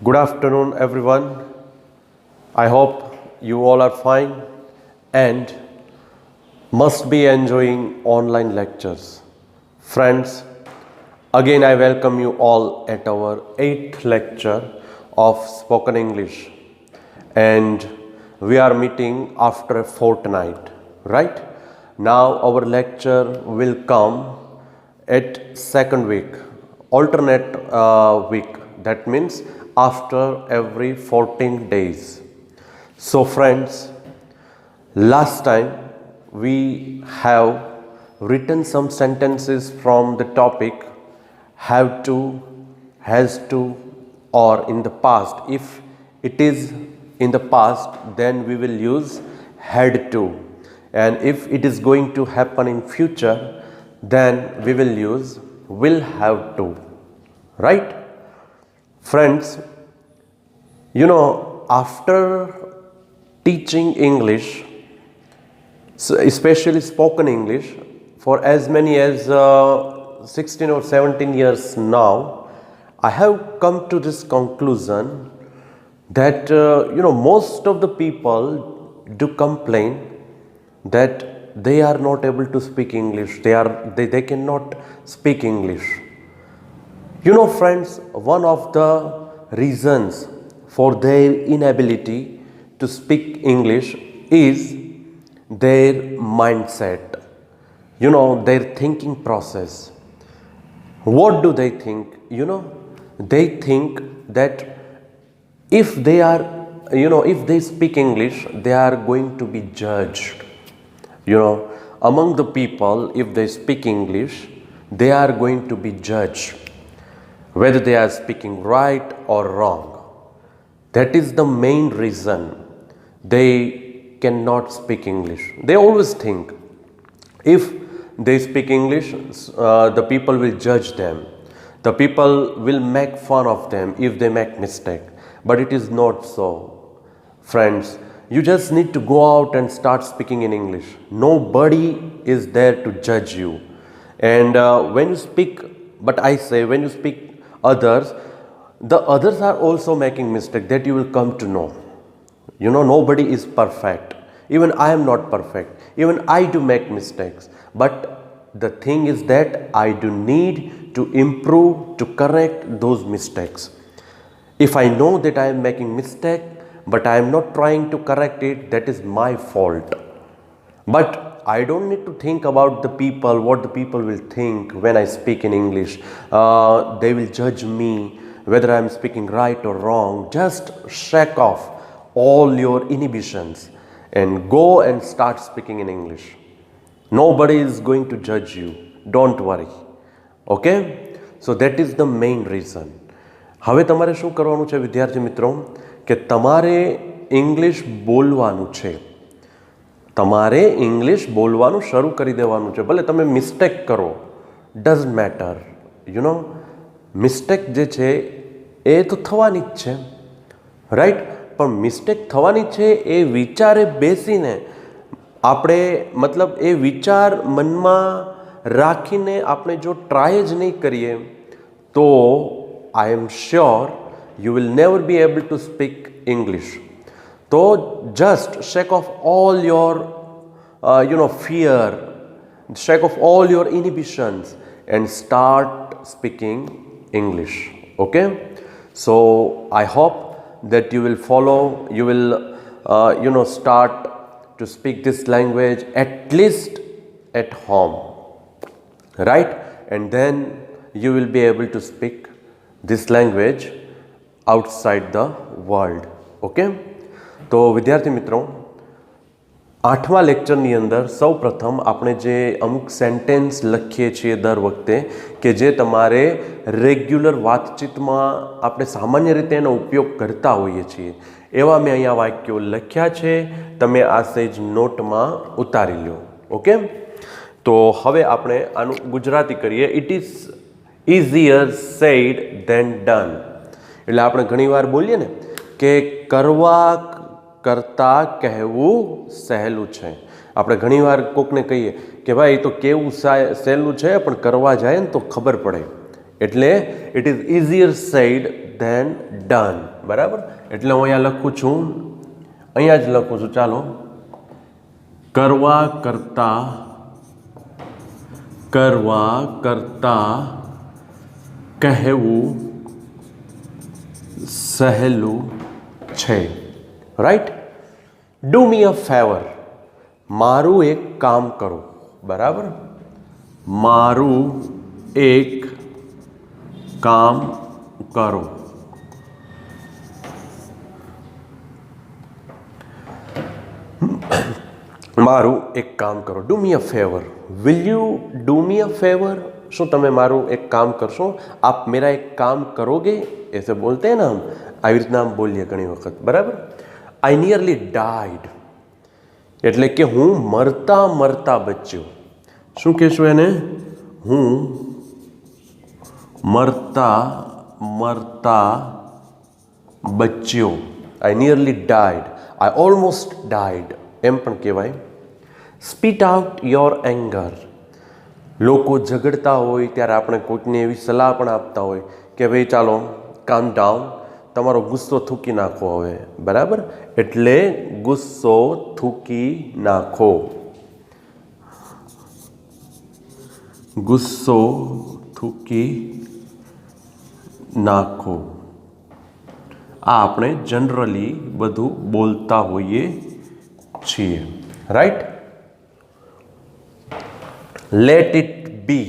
Good afternoon, everyone. I hope you all are fine and must be enjoying online lectures. Friends, again I welcome you all at our 8th lecture of Spoken English, and we are meeting after a fortnight, right? Now our lecture will come at second week, alternate week. That means after every 14 days. So friends, last time we have written some sentences from the topic have to, has to, or in the past. If it is in the past, then we will use had to, and if it is going to happen in future, then we will use will have to, right? Friends, after teaching English, especially spoken English, for as many as 16 or 17 years now, I have come to this conclusion that most of the people do complain that they are not able to speak English. They cannot speak English. Friends, one of the reasons for their inability to speak English is their mindset, their thinking process. What do they think? They think that if they speak English, they are going to be judged. Among the people, if they speak English, they are going to be judged, whether they are speaking right or wrong. That is the main reason they cannot speak English. They always think if they speak English, the people will judge them. The people will make fun of them if they make mistake. But it is not so. Friends, you just need to go out and start speaking in English. Nobody is there to judge you. And when you speak others, the others are also making mistake, that you will come to know. Nobody is perfect. Even I am not perfect. Even I do make mistakes. But the thing is that I do need to improve, to correct those mistakes. If I know that I am making mistake, but I am not trying to correct it, that is my fault. But I don't need to think about the people, what the people will think when I speak in English. They will judge me whether I am speaking right or wrong. Just shake off all your inhibitions and go and start speaking in English. Nobody is going to judge you. Don't worry. Okay? So that is the main reason. હવે તમારે શું કરવાનું છે વિદ્યાર્થી મિત્રો કે તમારે English બોલવાનું છે. તમારે ઇંગ્લિશ બોલવાનું શરૂ કરી દેવાનું છે. ભલે તમે મિસ્ટેક કરો, ડઝન્ટ મેટર. મિસ્ટેક જે છે એ તો થવાની જ છે, રાઈટ? પણ મિસ્ટેક થવાની છે એ વિચારે બેસીને આપણે એ વિચાર મનમાં રાખીને આપણે જો ટ્રાય જ નહીં કરીએ તો I am sure you will never be able to speak English. So just shake off all your fear, shake off all your inhibitions and start speaking English. Okay? So I hope that you will follow, you will start to speak this language at least at home, right? And then you will be able to speak this language outside the world. Okay? તો વિદ્યાર્થી મિત્રો, 8મા લેક્ચરની અંદર સૌ પ્રથમ આપણે જે અમુક sentence લખીએ છીએ દર વખતે કે જે તમારે રેગ્યુલર વાતચીતમાં આપણે સામાન્ય રીતે એનો ઉપયોગ કરતા હોઈએ છીએ, એવા મેં અહીંયા વાક્યો લખ્યા છે. તમે આ સેજ નોટમાં ઉતારી લો. ઓકે? તો હવે આપણે આનું ગુજરાતી કરીએ. It is easier said than done. એટલે આપણે ઘણીવાર બોલીએ ને કે કરવા કરતાં કહેવું સહેલું છે. આપણે ઘણીવાર કોકને કહીએ કે ભાઈ તો કેવું સહેલું છે, પણ કરવા જાય ને તો ખબર પડે. એટલે it is easier said than done. બરાબર, એટલે હું અહીંયા લખું છું, અહીંયા જ લખું છું. ચાલો, કરવા કરતાં કહેવું સહેલું છે. Right. Do me a favour, મારું એક કામ કરો. બરાબર, મારું એક કામ કરો. મારું એક કામ કરો. Do me a favour. Will you do me a favour? શું તમે મારું એક કામ કરશો? આપ મેરા એક કામ કરોગે? ऐसे बोलते हैं ना हम. આવી રીતના આમ બોલીએ ઘણી વખત. બરાબર. આઈ નિયરલી ડાઈડ, એટલે કે હું મરતા મરતા બચ્યો. શું કહેશું એને? હું મરતા મરતા બચ્યો. આઈ નિયરલી ડાઈડ, આઈ ઓલમોસ્ટ ડાઈડ એમ પણ કહેવાય. સ્પીટ આઉટ યોર એંગર. લોકો ઝઘડતા હોય ત્યારે આપણે કોઈકને એવી સલાહ પણ આપતા હોય કે ભાઈ ચાલો કામ ડાઉન, તમારો ગુસ્સો થૂકી નાખો હવે. બરાબર, એટલે ગુસ્સો થૂકી નાખો. ગુસ્સો થૂકી નાખો. આ આપણે જનરલી બધું બોલતા હોઈએ છીએ. રાઈટ. Let it be.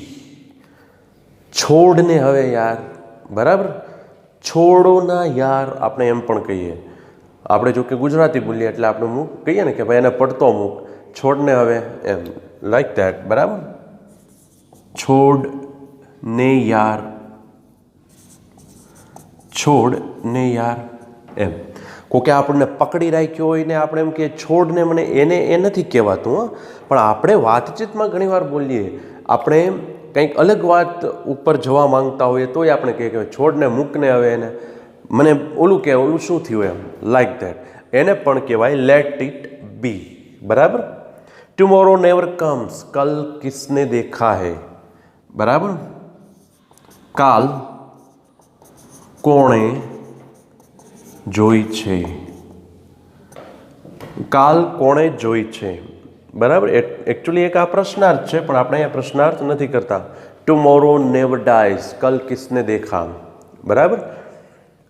છોડને હવે યાર. બરાબર, છોડો ના યાર આપણે એમ પણ કહીએ. આપણે જો કે ગુજરાતી બોલીએ એટલે આપણે મૂક કહીએ ને કે ભાઈ એને પડતો મૂક, છોડને હવે એમ, લાઈક ધેટ. બરાબર, છોડને યાર, છોડને યાર એમ. કોકે આપણને પકડી રાખ્યો હોય ને આપણે એમ કે છોડને, મને એને એ નથી કહેવાતું. પણ આપણે વાતચીતમાં ઘણીવાર બોલીએ, આપણે કંઈક અલગ વાત ઉપર જવા માંગતા હોઈએ તોય આપણે કહીએ કે છોડને મૂકને હવે એને, મને ઓલું કે ઓલું શું થયું એમ, લાઈક ધેટ. એને પણ કહેવાય લેટ ઇટ બી. બરાબર. ટુમોરો નેવર કમ્સ, કલ કિસને દેખા હૈ. બરાબર, કાલ કોણે જોઈ છે. કાલ કોણે જોઈ છે. બરાબર, એકચ્યુઅલી એક આ પ્રશ્નાર્થ છે પણ આપણે અહીંયા પ્રશ્નાર્થ નથી કરતા. ટુમોરો નેવર ડાઈઝ, કલ કિસને દેખા. બરાબર.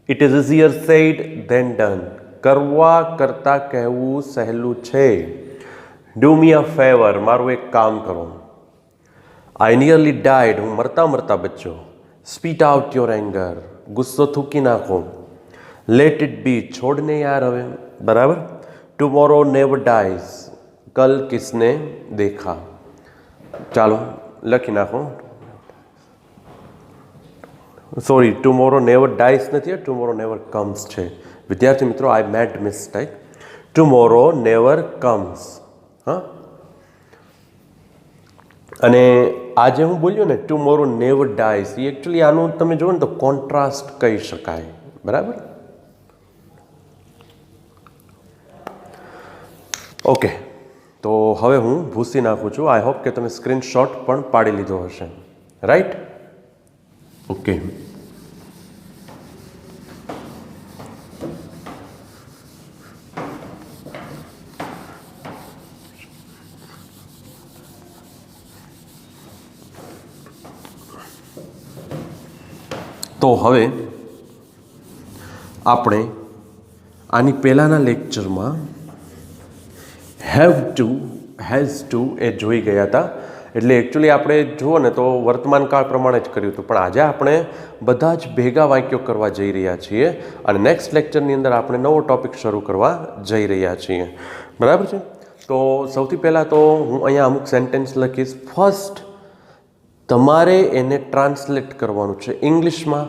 It is easier said than done. કરવા કરતાં કહેવું સહેલું છે. ડુ મી અ ફેવર, મારું એક કામ કરો. આઈ નિયરલી ડાઈડ, હું મરતા મરતા બચ્યો. સ્પીટ આઉટ યોર એંગર, ગુસ્સો થૂકી નાખો. લેટ ઇટ બી, છોડને યાર હવે. બરાબર. ટુમોરો નેવર ડાઈઝ, કલ કિસને દેખા. ચાલો લખી નાખો. સોરી, ટુમોરો નેવર ડાઈઝ નથી, ટુમોરો નેવર કમ્સ છે. વિદ્યાર્થી મિત્રો, આઈ મેડ મિસ્ટેક. Tomorrow never comes. હા, અને આજે હું બોલ્યો ને ટુમોરો નેવર ડાઈઝ, એ એકચ્યુઅલી આનું તમે જુઓ ને તો કોન્ટ્રાસ્ટ કહી શકાય. બરાબર. ઓકે, તો હવે હું ભૂસી નાખું છું. આઈ હોપ કે તમે સ્ક્રીનશોટ પણ પાડી લીધો હશે. રાઈટ. ઓકે, તો હવે આપણે આની પહેલાંના લેક્ચરમાં હેવ ટુ, હેઝ ટુ એ જોઈ ગયા હતા. એટલે એકચ્યુઅલી આપણે જુઓ ને તો વર્તમાન કાળ પ્રમાણે જ કર્યું હતું, પણ આજે આપણે બધા જ ભેગા વાક્યો કરવા જઈ રહ્યા છીએ અને નેક્સ્ટ લેક્ચરની અંદર આપણે નવો ટોપિક શરૂ કરવા જઈ રહ્યા છીએ. બરાબર છે. તો સૌથી પહેલાં તો હું અહીંયા અમુક સેન્ટેન્સ લખીશ. ફર્સ્ટ તમારે એને ટ્રાન્સલેટ કરવાનું છે ઇંગ્લિશમાં,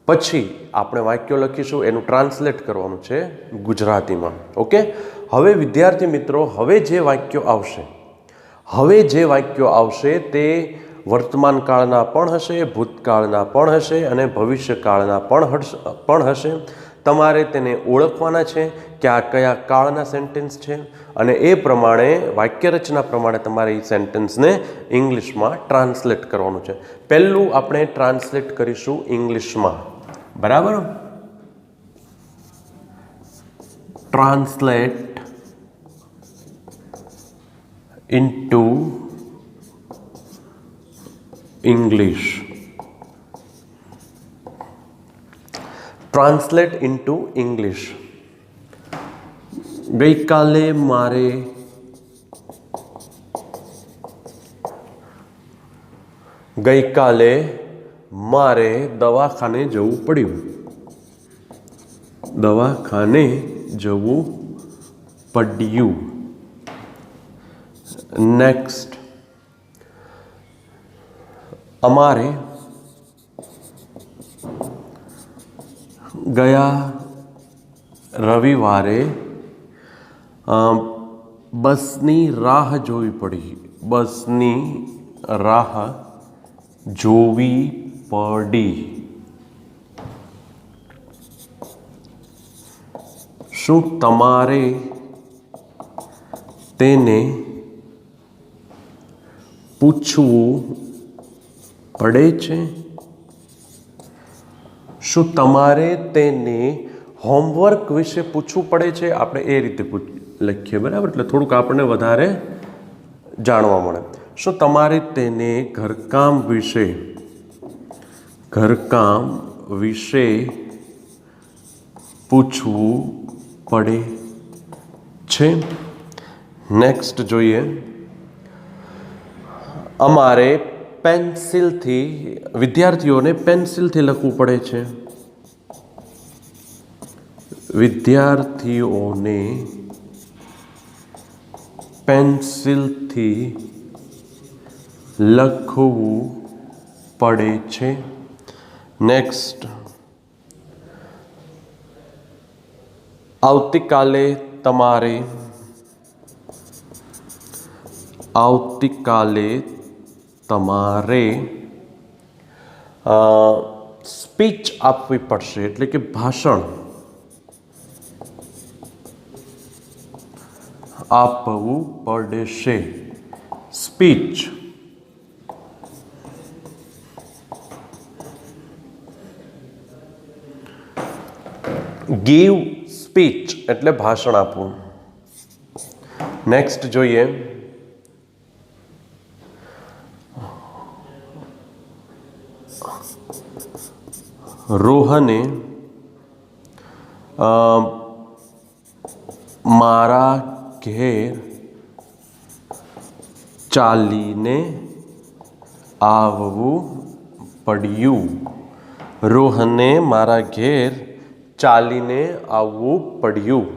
પછી આપણે વાક્યો લખીશું, એનું ટ્રાન્સલેટ કરવાનું છે ગુજરાતીમાં. ઓકે. હવે વિદ્યાર્થી મિત્રો, હવે જે વાક્યો આવશે તે વર્તમાન કાળના પણ હશે, ભૂતકાળના પણ હશે અને ભવિષ્યકાળના પણ હશે. તમારે તેને ઓળખવાના છે કે આ કયા કાળના સેન્ટેન્સ છે અને એ પ્રમાણે વાક્યરચના પ્રમાણે તમારે એ સેન્ટેન્સને ઇંગ્લિશમાં ટ્રાન્સલેટ કરવાનું છે. પહેલું આપણે ટ્રાન્સલેટ કરીશું ઇંગ્લિશમાં. બરાબર. Translate into English. Translate into English. ગઈકાલે મારે દવાખાને જવું પડ્યું. દવાખાને જવું પડ્યું. નેક્સ્ટ, અમારે ગયા રવિવારે બસની રાહ જોવી પડી. બસની રાહ જોવી પડી. શું તમારે તેને પૂછવું પડે છે? શું તમારે તેને હોમવર્ક વિશે પૂછવું પડે છે? આપણે એ રીતે લખીએ, બરાબર. એટલે થોડુંક આપણને વધારે જાણવા મળે. શું તમારે તેને ઘરકામ વિશે પૂછવું પડે છે? નેક્સ્ટ જોઈએ. અમારે વિદ્યાર્થીઓને પેન્સિલથી લખવું પડે છે. વિદ્યાર્થીઓને પેન્સિલથી લખવું પડે છે. નેક્સ્ટ, આવતીકાલે તમારે સ્પીચ આપવી પડશે, એટલે કે ભાષણ આપવું પડશે. સ્પીચ. ગીવ સ્પીચ એટલે ભાષણ આપવું. નેક્સ્ટ જોઈએ. રોહને મારા ઘેર ચાલીને આવવું પડ્યું. રોહને મારા ઘેર ચાલીને આવવું પડ્યું.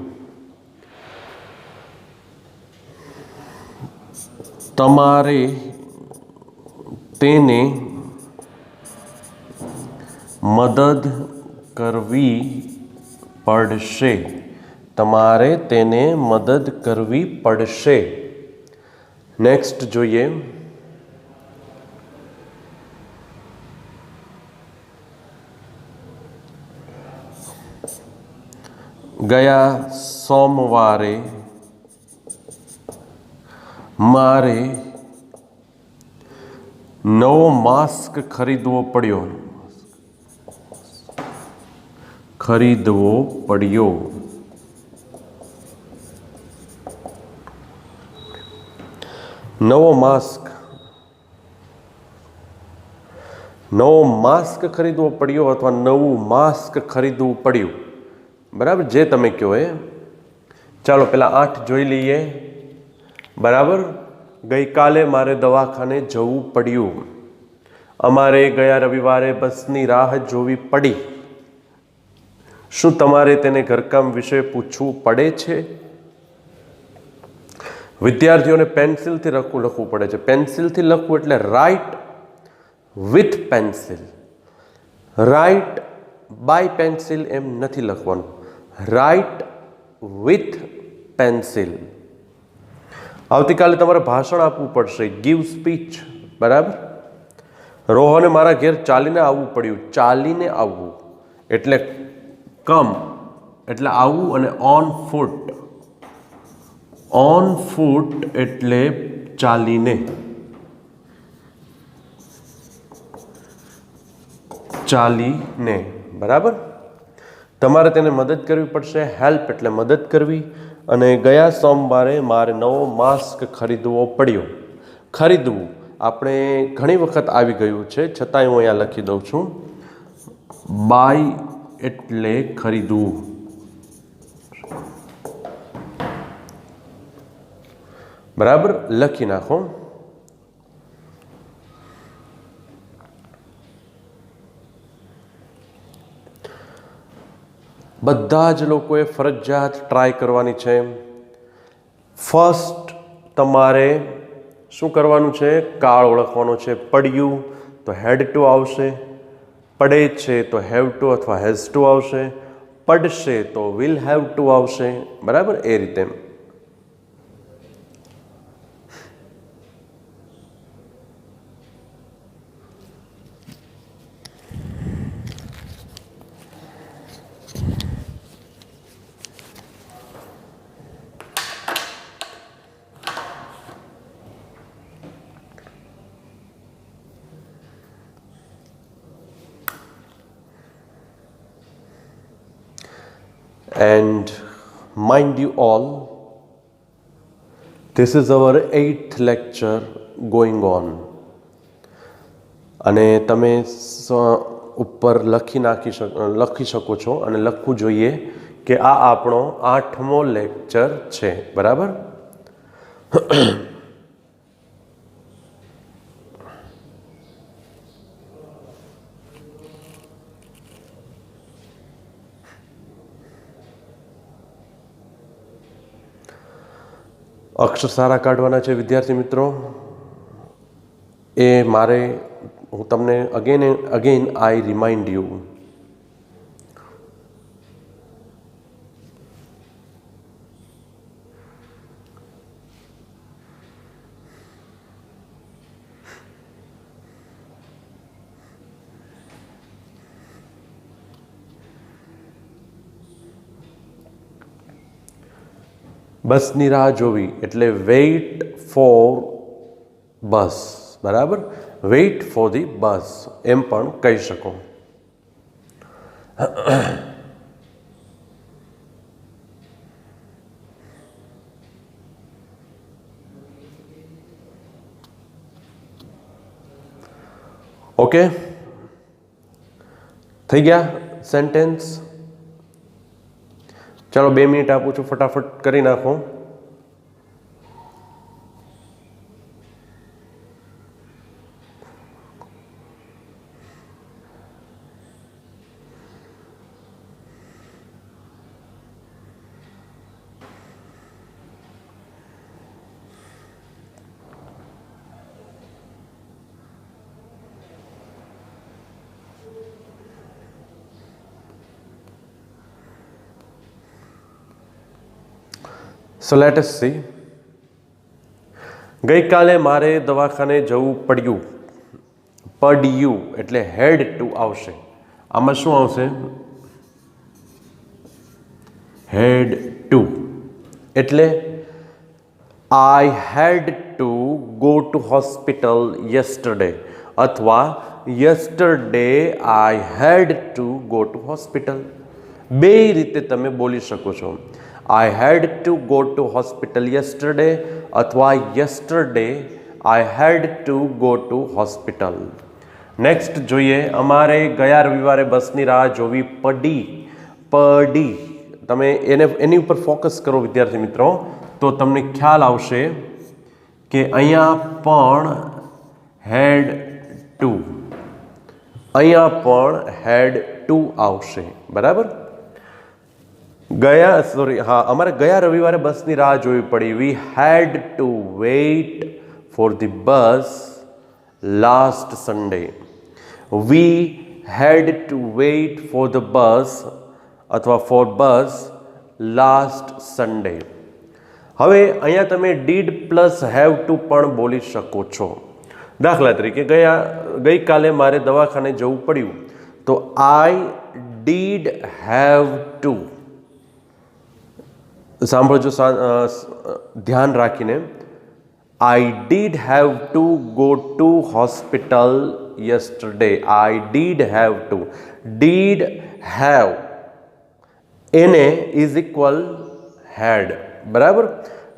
તમારે તેને મદદ કરવી પડશે. તમારે તેને મદદ કરવી પડશે. નેક્સ્ટ જોઈએ. ગયા સોમવારે મારે નવો માસ્ક ખરીદવો પડ્યો. નવો માસ્ક ખરીદવો પડ્યો અથવા નવું માસ્ક ખરીદવું પડ્યું, બરાબર, જે તમે કહો એ. ચાલો પેલા 8 જોઈ લઈએ. બરાબર. ગઈકાલે મારે દવાખાને જવું પડ્યું. અમારે ગયા રવિવારે બસની રાહ જોવી પડી. શું તમારે તેને ઘરકામ વિશે પૂછવું પડે છે? વિદ્યાર્થીઓને પેન્સિલથી લખવું પડે છે. પેન્સિલથી લખવું એટલે write with pencil. Write by pencil એમ નથી લખવાનું. Write with pencil. આવતીકાલે તમારે ભાષણ આપવું પડશે. Give speech. બરાબર. રોહને મારા ઘેર ચાલીને આવવું પડ્યું. ચાલીને આવવું એટલે કમ એટલે આવવું, અને ઓન ફૂટ. ઓન ફૂટ એટલે ચાલીને. બરાબર. તમારે તેને મદદ કરવી પડશે. હેલ્પ એટલે મદદ કરવી. અને ગયા સોમવારે મારે નવો માસ્ક ખરીદવો પડ્યો. ખરીદવું આપણે ઘણી વખત આવી ગયું છે, છતાંય હું અહીંયા લખી દઉં છું. બાય એટલે ખરીદવું. બરાબર, લખી નાખો. બધા જ લોકોએ ફરજિયાત ટ્રાય કરવાની છે. ફર્સ્ટ તમારે શું કરવાનું છે? કાળ ઓળખવાનો છે. પડ્યું તો હેડ ટુ આવશે, પડે છે તો હેવ ટુ અથવા હેઝ ટુ આવશે, પડશે તો વિલ હેવ ટુ આવશે. બરાબર, એ રીતે. And mind you all, this is our 8th lecture going on. અને તમે ઉપર લખી શકો છો અને લખવું જોઈએ કે આ આપણો 8મો લેક્ચર છે. બરાબર. અક્ષર સારા કાઢવાના છે વિદ્યાર્થી મિત્રો. એ મારે હું તમને અગેન આઈ રિમાઇન્ડ યુ. બસની રાહ જોવી એટલે વેઇટ ફોર બસ. બરાબર, વેઇટ ફોર ધી બસ એમ પણ કહી શકો. ઓકે, થઈ ગયા સેન્ટેન્સ. ચાલો 2 મિનિટ આપું છું, ફટાફટ કરી નાખો. So let us see. ગઈકાલે મારે દવાખાને જવું પડ્યું. પડ્યું એટલે હેડ ટુ આવશે. આમાં શું આવશે? હેડ ટુ એટલે I had to go to hospital yesterday અથવા yesterday I had to go to hospital. બે રીતે તમે બોલી શકો છો. I had to go to hospital yesterday અથવા yesterday I had to go to hospital. Next જોઈએ. અમારે ગયા રવિવારે બસની રાહ જોવી પડી. પડી તમે એની ઉપર ફોકસ કરો વિદ્યાર્થી મિત્રો, તો તમને ખ્યાલ આવશે કે અહીંયા પણ હેડ ટુ, અહીંયા પણ હેડ ટુ આવશે. બરાબર. અમારે ગયા રવિવારે બસની રાહ જોવી પડી. We had to wait for the bus last Sunday. We had to wait for the bus અથવા ફોર બસ લાસ્ટ સન્ડે. હવે અહીંયા તમે ડીડ પ્લસ હેવ ટુ પણ બોલી શકો છો. દાખલા તરીકે ગઈકાલે મારે દવાખાને જવું પડ્યું, તો આઈ ડીડ હેવ ટુ. સાંભળજો ધ્યાન રાખીને. I did have to go two hospital yesterday. I did have to. Did have, એને ઇઝ ઇક્વલ હેડ, બરાબર.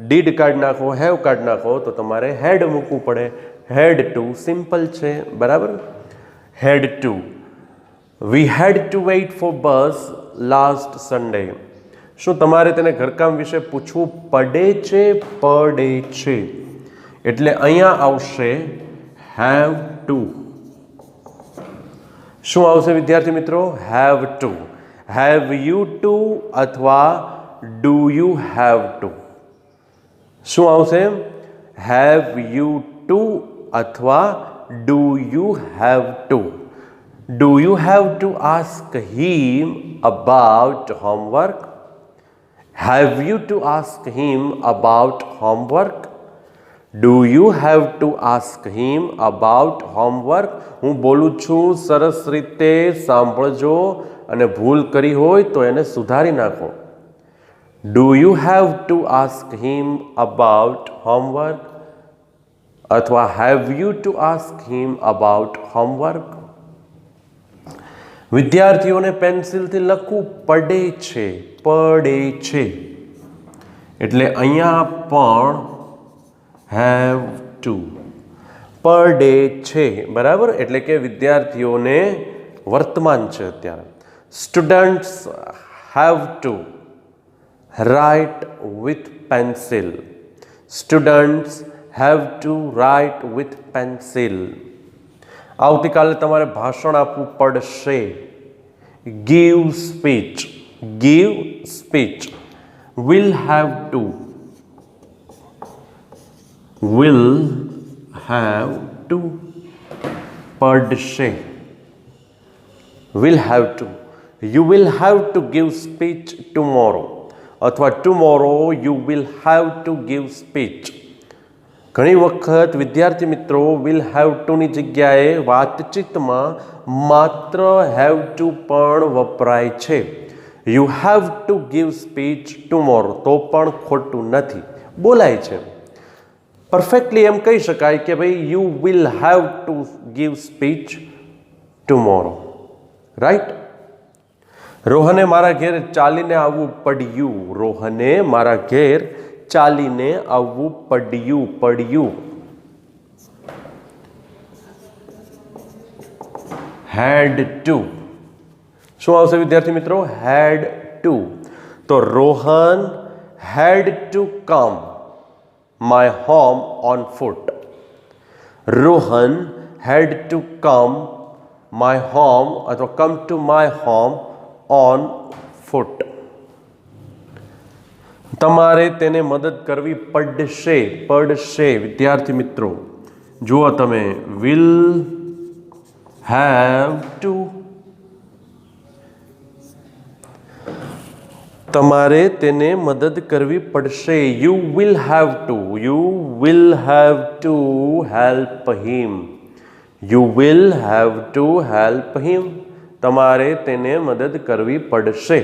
ડીડ કાઢી નાખો, હેવ કાઢી નાખો તો તમારે હેડ મૂકવું પડે. હેડ ટુ સિમ્પલ છે, બરાબર. Had to. We had to wait for bus last Sunday. શું તમારે તેને ઘરકામ વિશે પૂછવું પડે છે? પડે છે. એટલે અહીંયા આવશે હેવ ટુ. શું આવશે વિદ્યાર્થી મિત્રો? Have to. Have you to અથવા ડુ યુ હેવ ટુ? શું આવશે? હેવ યુ ટુ અથવા do you have to? Do you have to ask him about homework? Have you to ask him about homework? Do you have to ask him about homework? હું બોલું છું, સરસ રીતે સાંભળજો અને ભૂલ કરી હોય તો એને સુધારી નાખો. Do you have to ask him about homework અથવા have you to ask him about homework? વિદ્યાર્થીઓને પેન્સિલથી લખવું પડે છે, પડે છે. એટલે અહીંયા પણ હેવ ટુ. પડે છે, બરાબર. એટલે કે વિદ્યાર્થીઓને વર્તમાન છે અત્યારે. Students have to write with pencil. Students have to write with pencil. આવતીકાલે તમારે ભાષણ આપવું પડશે. Give speech. Give speech. Will have to. Will have to. પડશે. Will have to. You will have to give speech tomorrow અથવા tomorrow you will have to give speech. ઘણી વખત વિદ્યાર્થી મિત્રો વિલ હેવ ટુની જગ્યાએ વાતચીતમાં માત્ર હેવ ટુ પણ વપરાય છે. You have to give speech tomorrow તો પણ ખોટું નથી, બોલાય છે. પરફેક્ટલી એમ કહી શકાય કે ભાઈ you will have to give speech tomorrow, right. રોહને મારા ઘેર ચાલીને આવવું પડ્યું. રોહને મારા ઘેર ચાલીને આવવું પડ્યું. પડ્યું. Had to. શું આવશે વિદ્યાર્થી મિત્રો? Had to. તો Rohan had to come my home on foot. Rohan had to come my home અથવા come to my home on foot. તમારે તેને મદદ કરવી પડશે. પડશે વિદ્યાર્થી મિત્રો. જુઓ તમે, વિલ હેવ ટુ. તમારે તેને મદદ કરવી પડશે. You will have to. You will have to help him. You will have to help હિમ. તમારે તેને મદદ કરવી પડશે.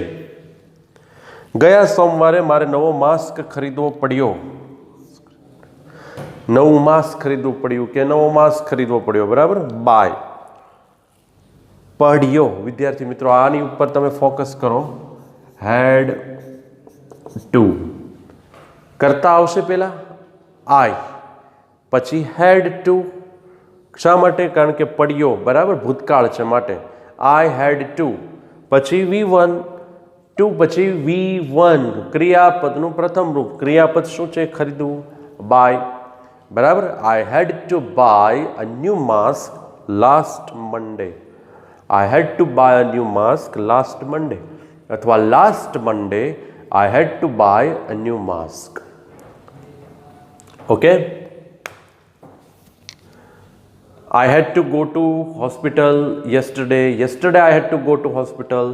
ગયા સોમવારે મારે નવો માસ્ક ખરીદવો પડ્યો. નવું માસ્ક ખરીદવું પડ્યું કે નવો માસ્ક ખરીદવો પડ્યો, બરાબર. બાય. પડ્યો. વિદ્યાર્થી મિત્રો આની ઉપર તમે ફોકસ કરો. હેડ ટુ કરતા આવશે પહેલા આઈ, પછી હેડ ટુ. શા માટે? કારણ કે પડ્યો, બરાબર, ભૂતકાળ છે માટે. આઈ હેડ ટુ. પછી V1 ટુ પછી V1 ક્રિયાપદનું પ્રથમ રૂપ. ક્રિયાપદ શું છે? ખરીદવું. બાય, બરાબર. I had to buy a new mask last Monday. I had to buy a new mask last Monday અથવા last Monday I had to buy a new mask. Okay. I had to go to hospital yesterday. Yesterday I had to go to hospital.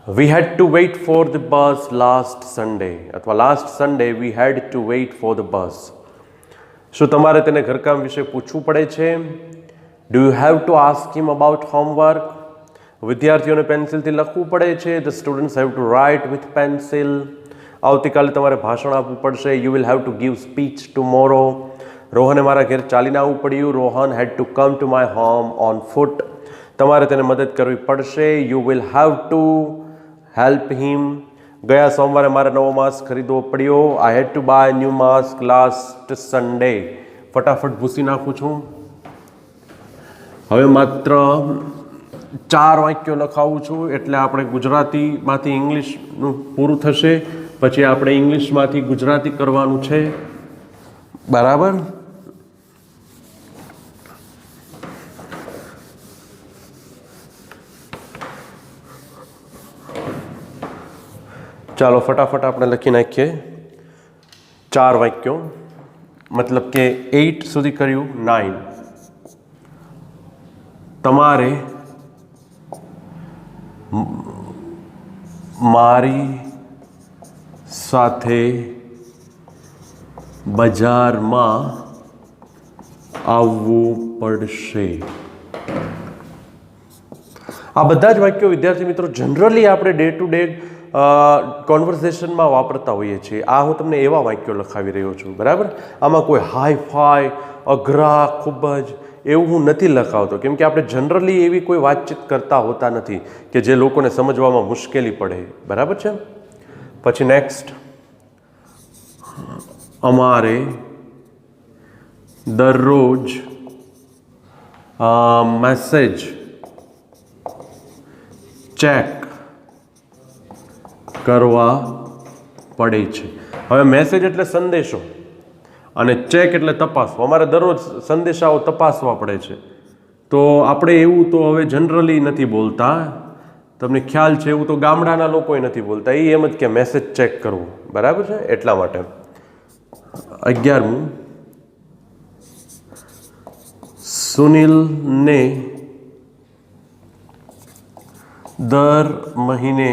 We had to wait for the bus last Sunday. અથવા last Sunday we had to wait for the bus. શું તમારે તેને ઘરકામ વિશે પૂછવું પડે છે? Do you have to ask him about homework? વિદ્યાર્થીઓને પેન્સિલથી લખવું પડે છે. The students have to write with pencil. આવતીકાલે તમારે ભાષણ આપવું પડશે. You will have to give speech tomorrow. રોહને મારા ઘેર ચાલીને આવવું પડ્યું. Rohan had to come to my home on foot. તમારે તેને મદદ કરવી પડશે. You will have to help him. ગયા સોમવારે મારે નવો માસ્ક ખરીદવો પડ્યો. I had to buy new mask last Sunday. ફટાફટ ભૂસી નાખું છું. હવે માત્ર 4 વાક્યો લખાવું છું એટલે આપણે ગુજરાતીમાંથી ઇંગ્લિશનું પૂરું થશે. પછી આપણે ઇંગ્લિશમાંથી ગુજરાતી કરવાનું છે. બરાબર. ચાલો ફટાફટ આપણે લખી નાખીએ 4 વાક્યો. મતલબ કે 8 સુધી કર્યું. 9 તમારે મારી સાથે બજારમાં આવવું પડશે. આ બધા જ વાક્યો વિદ્યાર્થી મિત્રો જનરલી આપણે ડે ટુ ડે કોન્વર્ઝેશનમાં વાપરતા હોઈએ છીએ. આ હું તમને એવા વાક્યો લખાવી રહ્યો છું. બરાબર. આમાં કોઈ હાઈ ફાઈ અઘરા ખૂબ જ એવું હું નથી લખાવતો, કેમ કે આપણે જનરલી એવી કોઈ વાતચીત કરતા હોતા નથી કે જે લોકોને સમજવામાં મુશ્કેલી પડે. બરાબર છે. પછી નેક્સ્ટ, અમારે દરરોજ મેસેજ ચેક કરવા પડે છે. હવે મેસેજ એટલે સંદેશો અને ચેક એટલે તપાસવો. અમારે દરરોજ સંદેશાઓ તપાસવા પડે છે. તો આપણે એવું તો હવે જનરલી નથી બોલતા. તમને ખ્યાલ છે એવું તો ગામડાના લોકોય નથી બોલતા. એ એમ જ કે મેસેજ ચેક કરવું. બરાબર છે. એટલા માટે 11મું, સુનિલને દર મહિને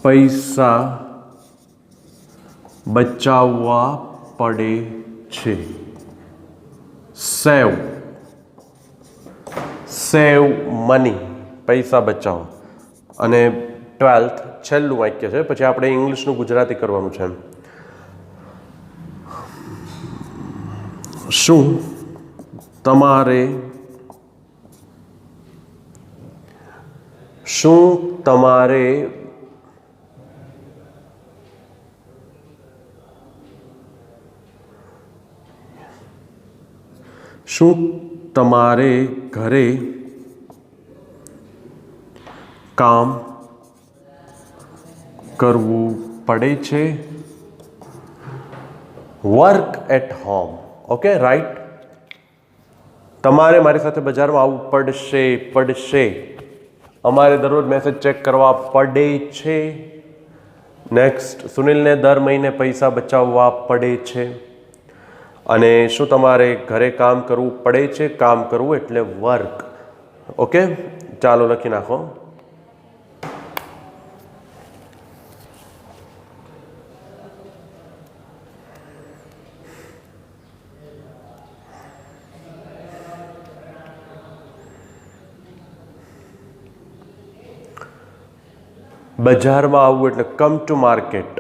પૈસા બચાવવા પડે છે. સેવ મની, પૈસા બચાવો. અને 12th છેલ્લું વાક્ય છે. પછી આપણે ઇંગ્લિશનું ગુજરાતી કરવાનું છે. શું તમારે ઘરે કામ કરવું પડે છે? Work at home. Okay, right. તમારે મારી સાથે બજારમાં આવવું પડશે. અમારે દરરોજ મેસેજ ચેક કરવા પડે છે. નેક્સ્ટ, સુનિલને દર મહિને પૈસા બચાવવા પડે છે. અને શું તમારે ઘરે કામ કરવું પડે છે? કામ કરવું એટલે વર્ક. ઓકે, ચાલો લખી નાખો. બજારમાં આવવું એટલે કમ ટુ માર્કેટ.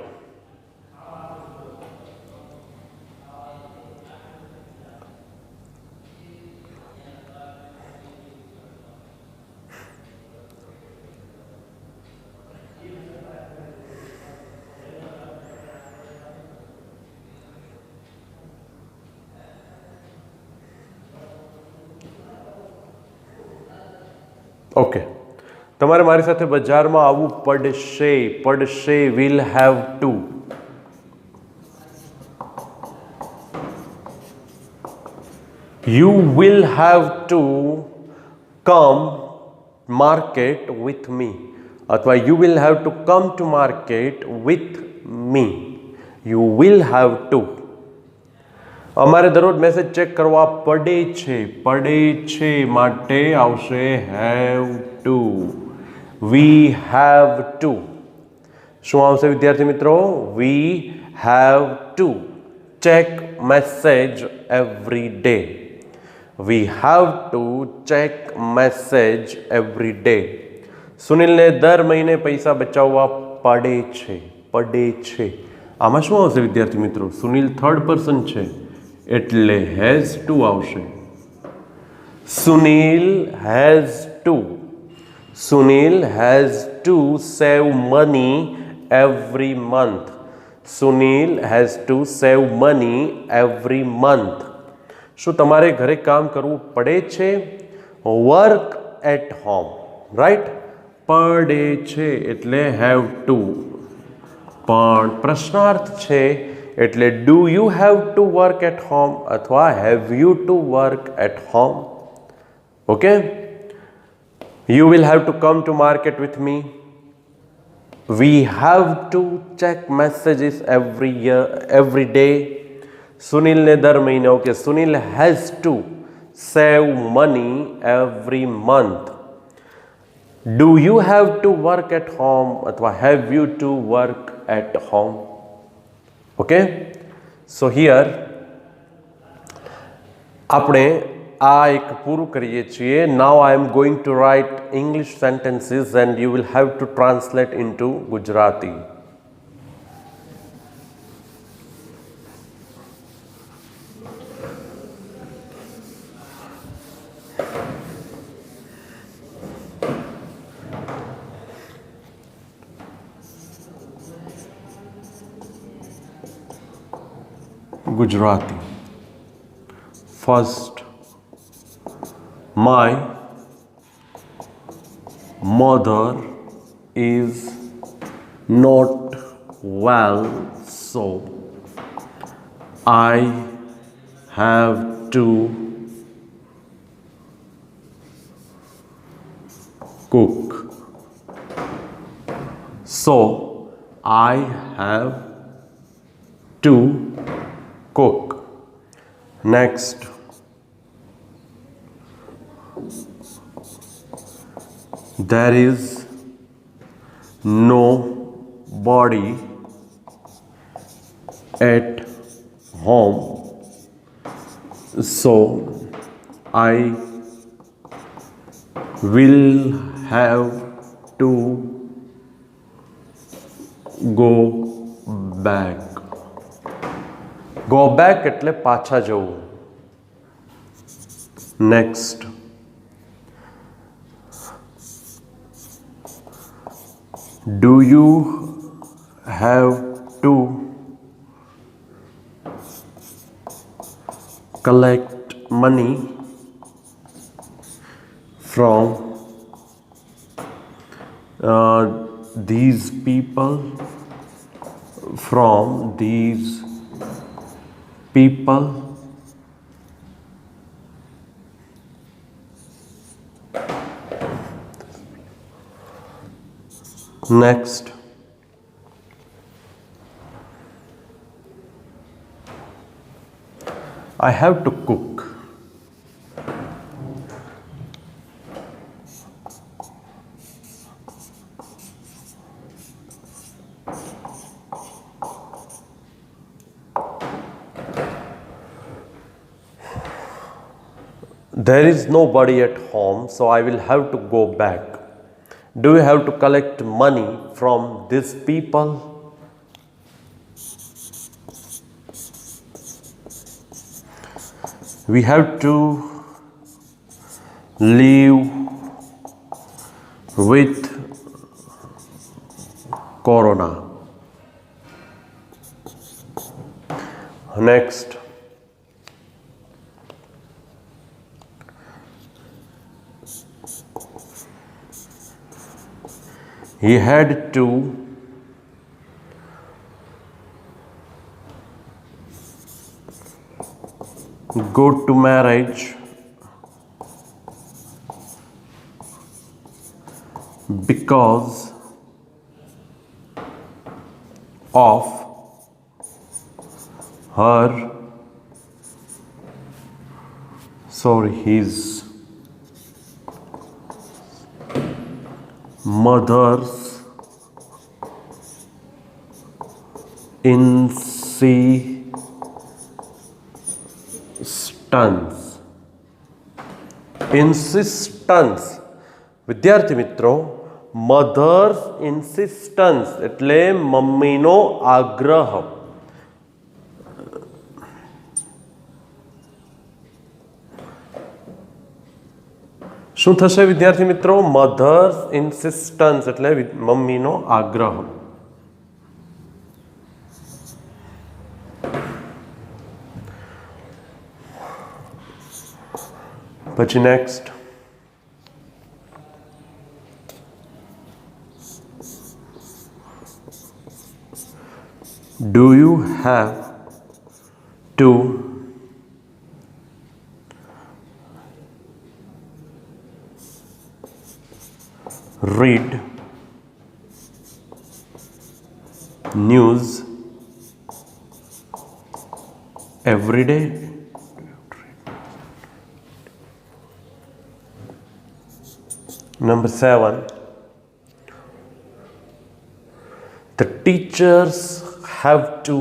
ઓકે, તમારે મારી સાથે બજારમાં આવવું પડશે. Will have to. You will have to come market with me, અથવા you will have to come to market with me. You will have to. અમારે દરરોજ મેસેજ ચેક કરવા પડે છે માટે આવશે have to. We have to. શું આવશે વિદ્યાર્થી મિત્રો? We have to check message every day. We have to check message every day. સુનિલને દર મહિને પૈસા બચાવવા પડે છે. આમાં શું આવશે વિદ્યાર્થી મિત્રો? સુનિલ થર્ડ પર્સન છે એટલે હેઝ ટુ આવશે. Sunil has to. Sunil has to save money every month. Sunil has to save money every month. શું તમારે ઘરે કામ કરવું પડે છે? Work at home, right? પડે છે એટલે હેવ ટુ. પણ પ્રશ્નાર્થ છે એટલે do you have to work at home અથવા have you to work at home. Okay, you will have to come to market with me. We have to check messages every day. Sunil ne dar mahine, okay, Sunil has to save money every month. Do you have to work at home athwa have you to work at home? Okay, so here આપણે આ એક પૂરું કરીએ છીએ. Now I am going to write English sentences and you will have to translate into Gujarati. Gujarati. First, my mother is not well, so I have to cook. So I have to cook. Next, there is no body at home, so I will have to go back. Go back એટલે પાછા જવું. Next, do you have to collect money from these people? From these people? Next, I have to cook. There is nobody at home, so I will have to go back. Do you have to collect money from these people? We have to live with corona. Next, he had to go to marriage because of his mother's insistence. વિદ્યાર્થી મિત્રો, mothers insistence એટલે મમ્મીનો આગ્રહ. શું થશે વિદ્યાર્થી મિત્રો? Mothers insistence એટલે મમ્મીનો આગ્રહ. પછી next, do you have to read news every day? Number 7, the teachers have to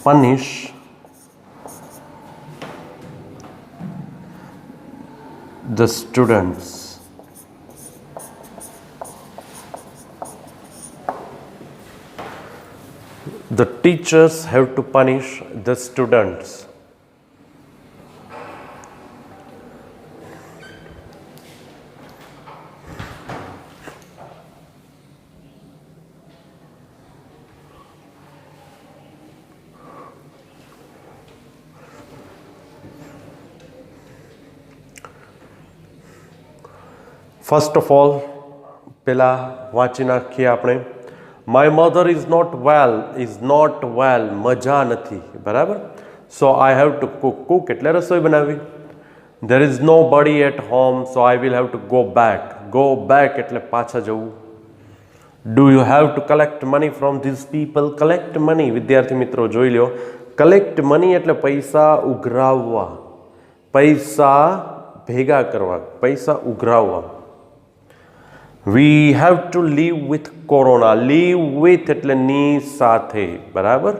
punish the students. The teachers have to punish the students. First of all પેલા વાંચી નાખીએ આપણે. My mother is not well, મજા નથી, બરાબર. So I have to cook એટલે રસોઈ બનાવવી. There is nobody at home, so I will have to go back એટલે પાછા જવું. Do you have to collect money from these people? Collect money, વિદ્યાર્થી મિત્રો જોઈ લો, કલેક્ટ મની એટલે પૈસા ઉઘરાવવા, પૈસા ભેગા કરવા, પૈસા ઉઘરાવવા. We have to live with corona. Live with એટલે ની સાથે, બરાબર,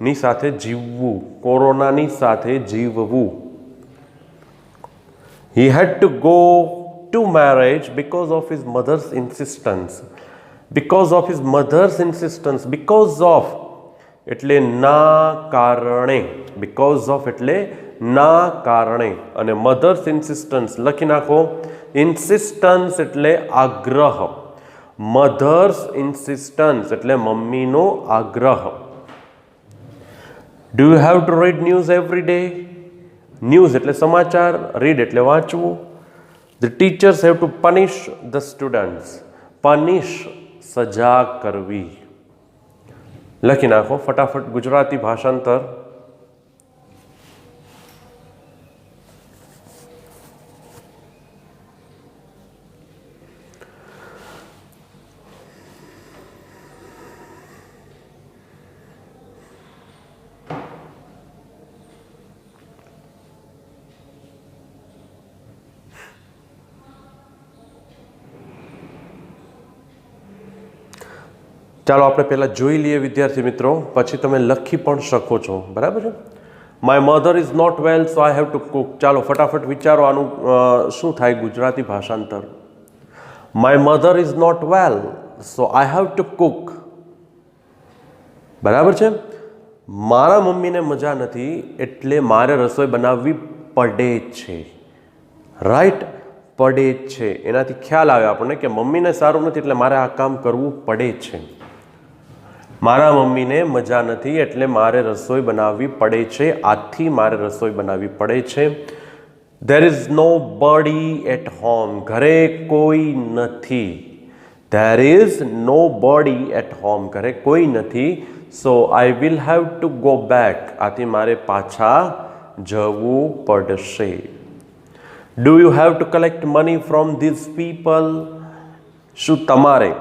ની સાથે જીવવું, કોરોનાની સાથે જીવવું. He had to go to marriage because of his mother's insistence. Because of his mother's insistence, because of એટલે ના કારણે, બીકોઝ ઓફ એટલે ના કારણે, અને મધર્સ ઇન્સિસ્ટન્સ લખી નાખો. ઇન્સિસ્ટન્સ એટલે આગ્રહ, મધર્સ ઇન્સિસ્ટન્સ એટલે મમ્મીનો આગ્રહ. Do you have two read news every day? News એટલે સમાચાર, રીડ એટલે વાંચવું. The teachers have to પનિશ the students. પનિશ સજા કરવી. લખી નાખો ફટાફટ ગુજરાતી ભાષાંતર. ચાલો આપણે પહેલાં જોઈ લઈએ વિદ્યાર્થી મિત્રો, પછી તમે લખી પણ શકો છો, બરાબર છે. My mother is not well, so I have to cook. ચાલો ફટાફટ વિચારો આનું શું થાય ગુજરાતી ભાષાંતર. My mother is not well, so I have to cook. બરાબર છે. મારા મમ્મીને મજા નથી એટલે મારે રસોઈ બનાવવી પડે છે. રાઈટ, પડે છે. એનાથી ખ્યાલ આવે આપણને કે મમ્મીને સારું નથી એટલે મારે આ કામ કરવું પડે છે. મારા મમ્મીને મજા નથી એટલે મારે રસોઈ બનાવવી પડે છે. આથી મારે રસોઈ બનાવવી પડે છે. There is nobody at home. ઘરે કોઈ નથી. There is nobody at home. ઘરે કોઈ નથી. So I will have to go back. આથી મારે પાછા જવું પડશે. Do you have to collect money from these people? શું તમારે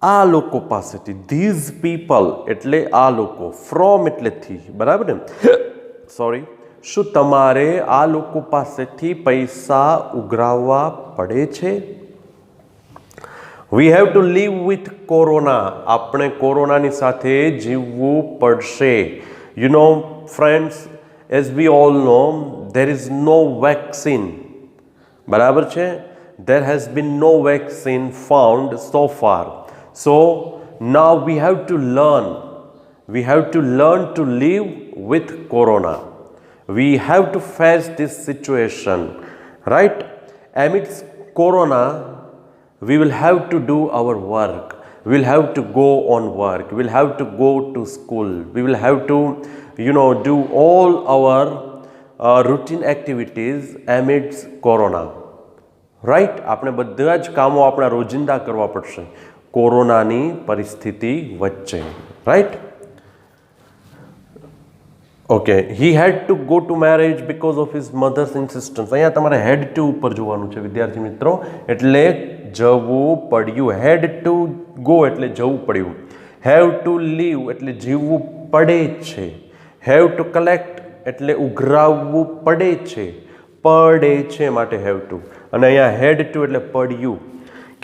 આ લોકો પાસેથી, ધીઝ પીપલ એટલે આ લોકો, ફ્રોમ એટલે થી, બરાબર ને, સોરી, શું તમારે આ લોકો પાસેથી પૈસા ઉઘરાવવા પડે છે? વી have to live with corona. આપણે કોરોનાની સાથે જીવવું પડશે. You know friends, as we all know, there is no vaccine. બરાબર છે? There has been no vaccine found so far. So now we have to learn. We have to learn to live with corona. We have to face this situation, right? Amidst corona, we will have to do our work. We will have to go on work. We will have to go to school. We will have to, do all our routine activities amidst corona. Right? આપણે બધા જ કામો આપણા રોજિંદા કરવા પડશે કોરોનાની પરિસ્થિતિ વચ્ચે. Right? Okay. He had to go to marriage because of his mother's insistence. અહીંયા તમારે હેડ ટુ ઉપર જોવાનું છે વિદ્યાર્થી મિત્રો, એટલે જવું પડ્યું. હેડ ટુ ગો એટલે જવું પડ્યું. હેવ ટુ લીવ એટલે જીવવું પડે છે. હેવ ટુ કલેક્ટ એટલે ઉઘરાવવું પડે છે. પડે છે માટે હેવ ટુ. અને અહીંયા હેડ ટુ એટલે પડ્યું,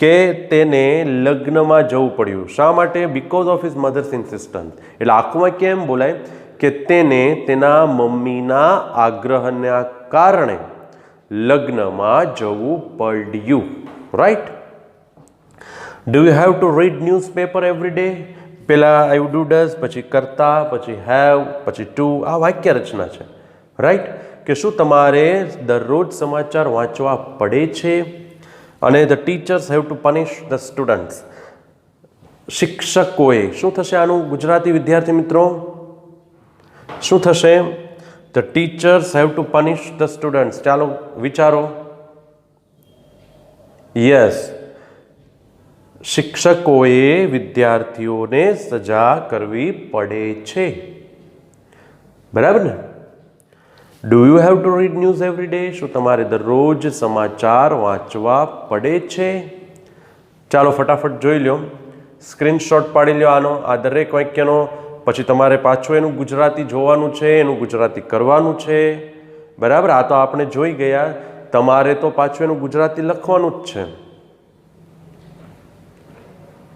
કે તેને લગ્નમાં જવું પડ્યું. શા માટે? Because of his mother's insistence. એટલે આખુંમાં કેમ બોલાય કે તેને તેના મમ્મીના આગ્રહના કારણે લગ્નમાં જવું પડ્યું. Right? Do you have two read newspaper every day? પહેલાં આઈ ડુ ડઝ, પછી કરતા, પછી હેવ, પછી ટુ. આ વાક્ય રચના છે. રાઈટ? કે શું તમારે દરરોજ સમાચાર વાંચવા પડે છે? અને the teachers have to પનિશ the students. શિક્ષકોએ, શું થશે આનું ગુજરાતી વિદ્યાર્થી મિત્રો? શું થશે? The teachers have to પનિશ the students. ચાલો વિચારો. યસ, શિક્ષકોએ વિદ્યાર્થીઓને સજા કરવી પડે છે. બરાબર ને? Do you have two read news every day? શું તમારે દરરોજ સમાચાર વાંચવા પડે છે? ચાલો ફટાફટ જોઈ લો, સ્ક્રીનશોટ પાડી લો આનો, આ દરેક વાક્યનો. પછી તમારે પાછું એનું ગુજરાતી જોવાનું છે, એનું ગુજરાતી કરવાનું છે. બરાબર? આ તો આપણે જોઈ ગયા. તમારે તો પાછું એનું ગુજરાતી લખવાનું જ છે.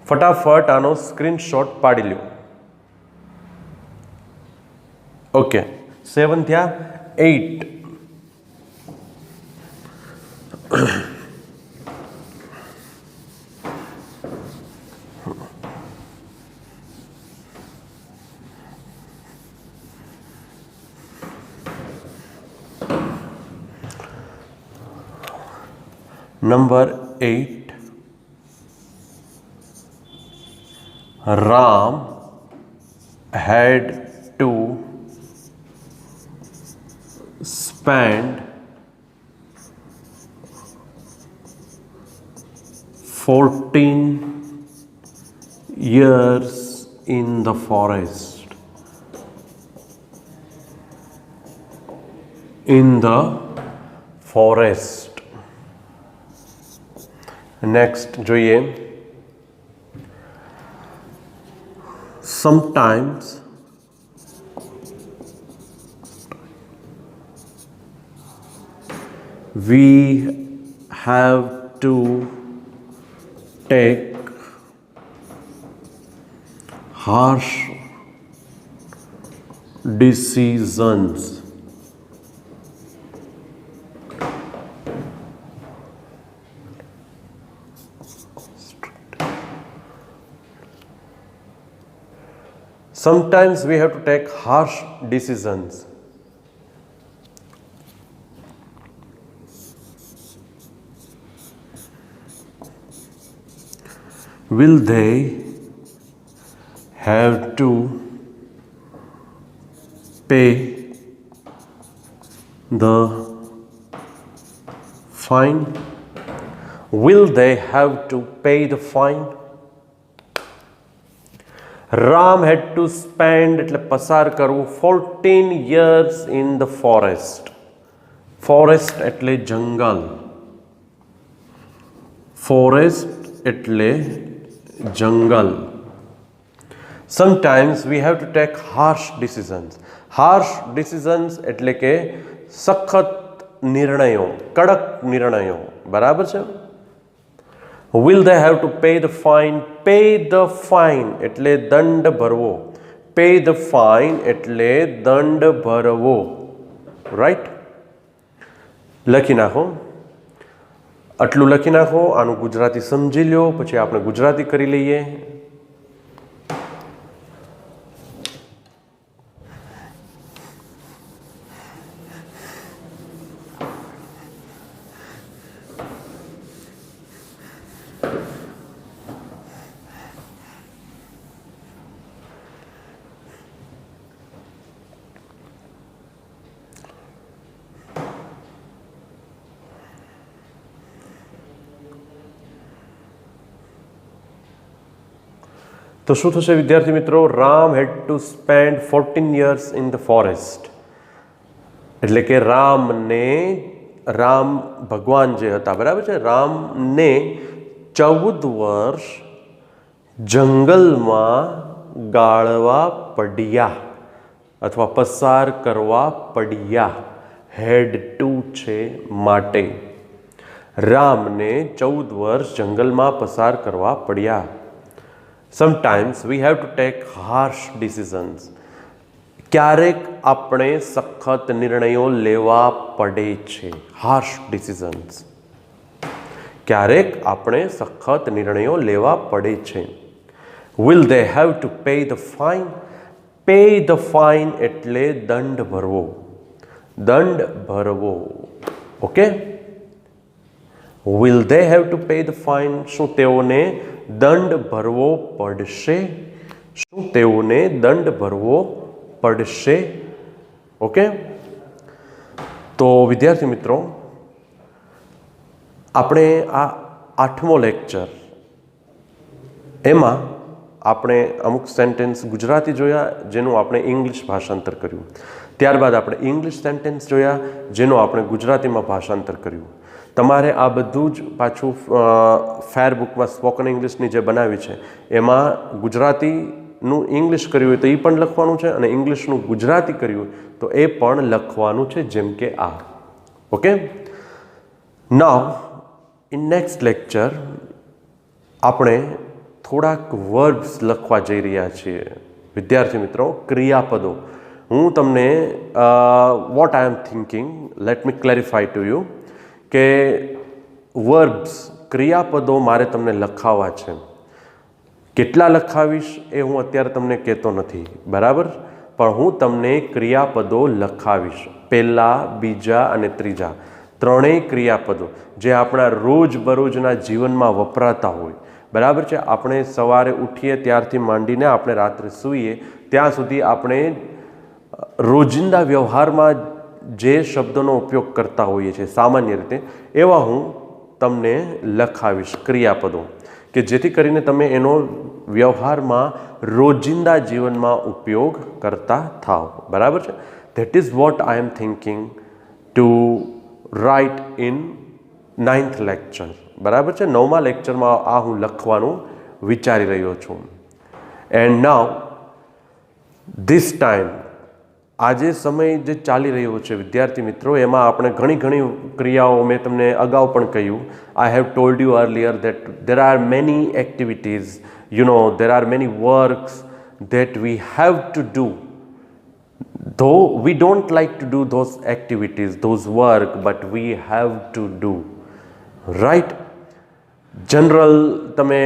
ફટાફટ આનો સ્ક્રીનશોટ પાડી લો. ઓકે, 7 થયા. 8. Number 8. Ram had to spend 14 years in the forest. In the forest. Next જોઈએ. Sometimes we have to take harsh decisions. Sometimes we have to take harsh decisions. Will they have to pay the fine? Will they have to pay the fine? Ram had to spend એટલે પસાર કરવું 14 years in the forest. Forest એટલે જંગલ. Forest એટલે જંગલ. Sometimes we have to take harsh decisions. Harsh decisions એટલે કે સખત નિર્ણયો, કડક નિર્ણયો. બરાબર છે? Will they have to pay the fine? Pay the fine એટલે દંડ ભરવો. Pay the fine એટલે દંડ ભરવો. રાઈટ, લખી નાખો. આટલું લખી નાખો. આનું ગુજરાતી સમજી લો, પછી આપણે ગુજરાતી કરી લઈએ. તો શું થશે વિદ્યાર્થી મિત્રો? Ram had to spend 14 years in the forest. એટલે કે રામ ભગવાન જે હતા, બરાબર છે, રામને 14 વર્ષ જંગલમાં ગાળવા પડ્યા અથવા પસાર કરવા પડ્યા. હેડ ટુ છે માટે. રામને 14 વર્ષ જંગલમાં પસાર કરવા પડ્યા. Sometimes V have to take harsh decisions. ક્યારેક આપણે સખત નિર્ણયો લેવા પડે છે. Harsh decisions. ક્યારેક આપણે સખત નિર્ણયો લેવા પડે છે. Will they have to pay the fine? Pay the fine એટલે દંડ ભરવો. દંડ ભરવો. Okay, will they have to pay the fine? શું તેઓને દંડ ભરવો પડશે? શું તેઓને દંડ ભરવો પડશે? ઓકે, તો વિદ્યાર્થી મિત્રો, આપણે આ 8મો લેક્ચર, એમાં આપણે અમુક સેન્ટેન્સ ગુજરાતી જોયા જેનું આપણે ઇંગ્લિશ ભાષાંતર કર્યું. ત્યારબાદ આપણે ઇંગ્લિશ સેન્ટેન્સ જોયા જેનું આપણે ગુજરાતીમાં ભાષાંતર કર્યું. તમારે આ બધું જ પાછું ફેર બુકમાં સ્પોકન ઇંગ્લિશની જે બનાવી છે એમાં ગુજરાતીનું ઇંગ્લિશ કર્યું હોય તો એ પણ લખવાનું છે અને ઇંગ્લિશનું ગુજરાતી કર્યું હોય તો એ પણ લખવાનું છે, જેમ કે આ. Okay, now in next lecture આપણે થોડાક વર્બ્સ લખવા જઈ રહ્યા છીએ વિદ્યાર્થી મિત્રો, ક્રિયાપદો. હું તમને what I am thinking, let me clarify to you, કે વર્બ્સ, ક્રિયાપદો મારે તમને લખાવવા છે. કેટલા લખાવીશ એ હું અત્યારે તમને કહેતો નથી, બરાબર, પણ હું તમને ક્રિયાપદો લખાવીશ. પહેલા, બીજા અને ત્રીજા ત્રણેય ક્રિયાપદો જે આપણા રોજબરોજના જીવનમાં વપરાતા હોય, બરાબર છે. આપણે સવારે ઉઠીએ ત્યારથી માંડીને આપણે રાત્રે સૂઈએ ત્યાં સુધી આપણે રોજિંદા વ્યવહારમાં જે શબ્દોનો ઉપયોગ કરતા હોઈએ છીએ સામાન્ય રીતે, એવા હું તમને લખાવીશ ક્રિયાપદો, કે જેથી કરીને તમે એનો વ્યવહારમાં રોજિંદા જીવનમાં ઉપયોગ કરતા થાવ, બરાબર છે. That is what I am thinking to write in 9th lecture, બરાબર છે. 9મા લેક્ચરમાં આ હું લખવાનું વિચારી રહ્યો છું. એન્ડ નાઉ ધીસ ટાઈમ, આજે સમય જે ચાલી રહ્યો છે વિદ્યાર્થી મિત્રો, એમાં આપણે ઘણી ક્રિયાઓ, મેં તમને અગાઉ પણ કહ્યું, I have told you earlier that there are many activities, there are many works that we have to do. Though we don't like to do those activities, those work, but we have to do. Right? General તમે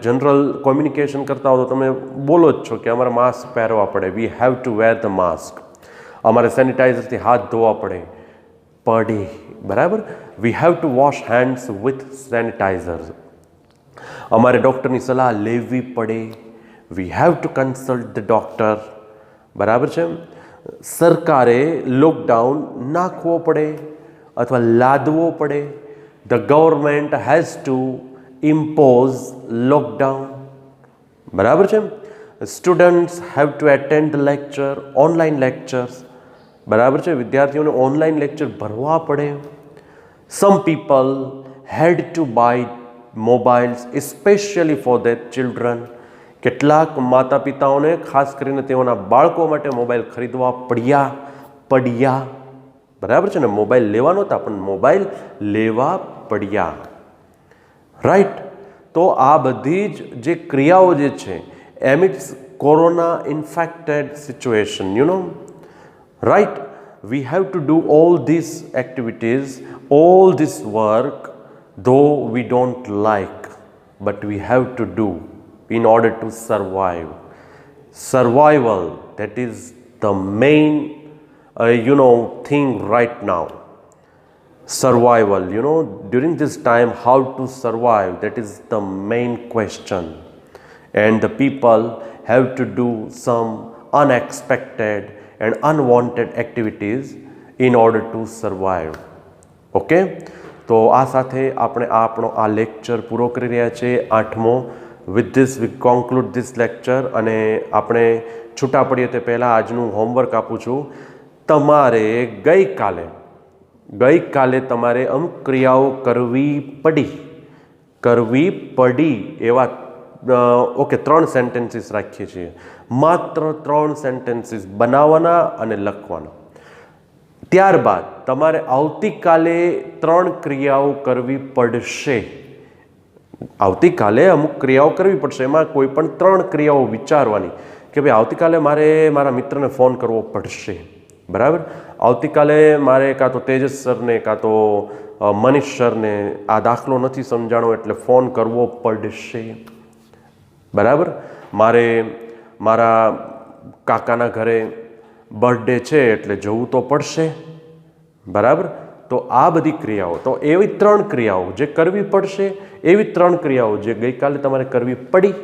general communication કરતા હો તો તમે બોલો જ છો કે અમારે માસ્ક પહેરવા પડે, we have to wear the mask. અમારે સેનિટાઈઝરથી હાથ ધોવા પડે, બરાબર. We have to wash hands with sanitizer. અમારે ડૉક્ટરની સલાહ લેવી પડે, we have to consult the doctor, બરાબર છે. સરકારે લોકડાઉન નાખવો પડે અથવા લાદવો પડે. The government has to impose lockdown, બરાબર છે. Students have to attend the lecture, online lectures, બરાબર છે. વિદ્યાર્થીઓને ઓનલાઈન લેક્ચર ભરવા પડે. Some people had to by mobiles specially for their children. કેટલાક માતા પિતાઓને ખાસ કરીને તેઓના બાળકો માટે મોબાઈલ ખરીદવા પડ્યા, બરાબર છે ને. મોબાઈલ લેવા નહોતા પણ મોબાઈલ લેવા પડ્યા, રાઈટ. તો આ બધી જ જે ક્રિયાઓ જે છે amidst corona infected situation, right. we have to do all these activities, all this work, though we don't like, but we have to do in order to survive. Survival, that is the main thing right now. Survival, during this time, how to survive, that is the main question. And the people have to do some unexpected and unwanted activities in order to survive. Okay, તો આ સાથે આપણે આપણો આ lecture પૂરો કરી રહ્યા છીએ 8મો. With this we conclude this lecture. અને આપણે છૂટા પડીએ તે પહેલાં આજનું હોમવર્ક આપું છું. તમારે ગઈકાલે તમારે અમુક ક્રિયાઓ કરવી પડી એવા ઓકે 3 સેન્ટેન્સીસ રાખીએ છીએ. માત્ર 3 સેન્ટેન્સીસ બનાવવાના અને લખવાના. ત્યારબાદ તમારે આવતીકાલે 3 ક્રિયાઓ કરવી પડશે. આવતીકાલે અમુક ક્રિયાઓ કરવી પડશે. એમાં કોઈ પણ 3 ક્રિયાઓ વિચારવાની કે ભાઈ આવતીકાલે મારે મારા મિત્રને ફોન કરવો પડશે. બરાબર? આવતીકાલે મારે કાં તો તેજસ સરને કાં તો મનીષ સરને આ દાખલો નથી સમજાણો એટલે ફોન કરવો પડશે. બરાબર? મારે મારા કાકાના ઘરે બર્થડે છે એટલે જવું તો પડશે. બરાબર? તો આ બધી ક્રિયાઓ, તો એવી 3 ક્રિયાઓ જે કરવી પડશે, એવી 3 ક્રિયાઓ જે ગઈકાલે તમારે કરવી પડી,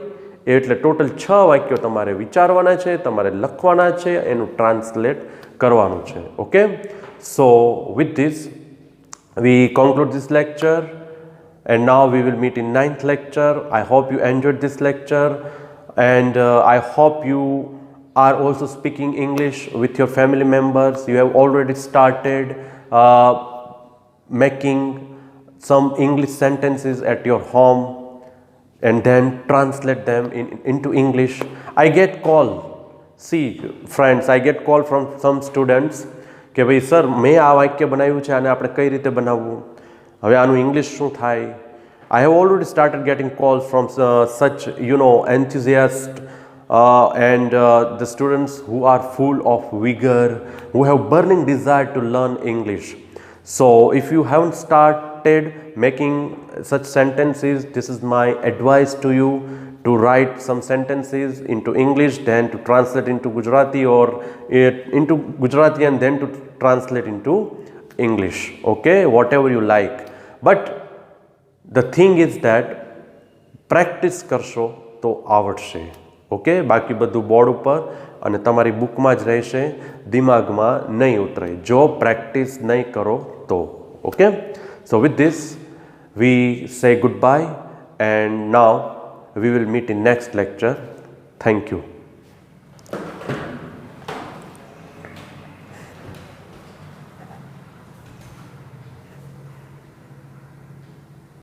એટલે ટોટલ 6 વાક્યો તમારે વિચારવાના છે, તમારે લખવાના છે, એનું ટ્રાન્સલેટ કરવાનું છે. Okay, so with this V conclude this lecture, and now we will meet in 9th lecture. I hope you enjoyed this lecture, and I hope you are also speaking English with your family members. You have already started making some English sentences at your home and then translate them into English. I get call, see friends, I get call from some students કે ભાઈ sir મેં આ વાક્ય બનાવ્યું છે, આને આપણે કઈ રીતે બનાવવું, હવે આનું ઇંગ્લિશ શું થાય. I have already started getting calls from such enthusiasts and the students who are full of vigor, who have burning desire to learn English. So if you haven't started making such sentences, this is my advice to you, to write some sentences into English, then to translate into Gujarati, or into Gujarati and then to translate into English. Okay, whatever you like. But the thing is that practice કરશો તો આવડશે. Okay, બાકી બધું board ઉપર અને તમારી બુકમાં જ રહેશે, દિમાગમાં નહીં ઉતરે જો પ્રેક્ટિસ નહીં કરો તો. ઓકે, સો વિથ ધીસ વી સે good bye, and now we will meet in next lecture. Thank you.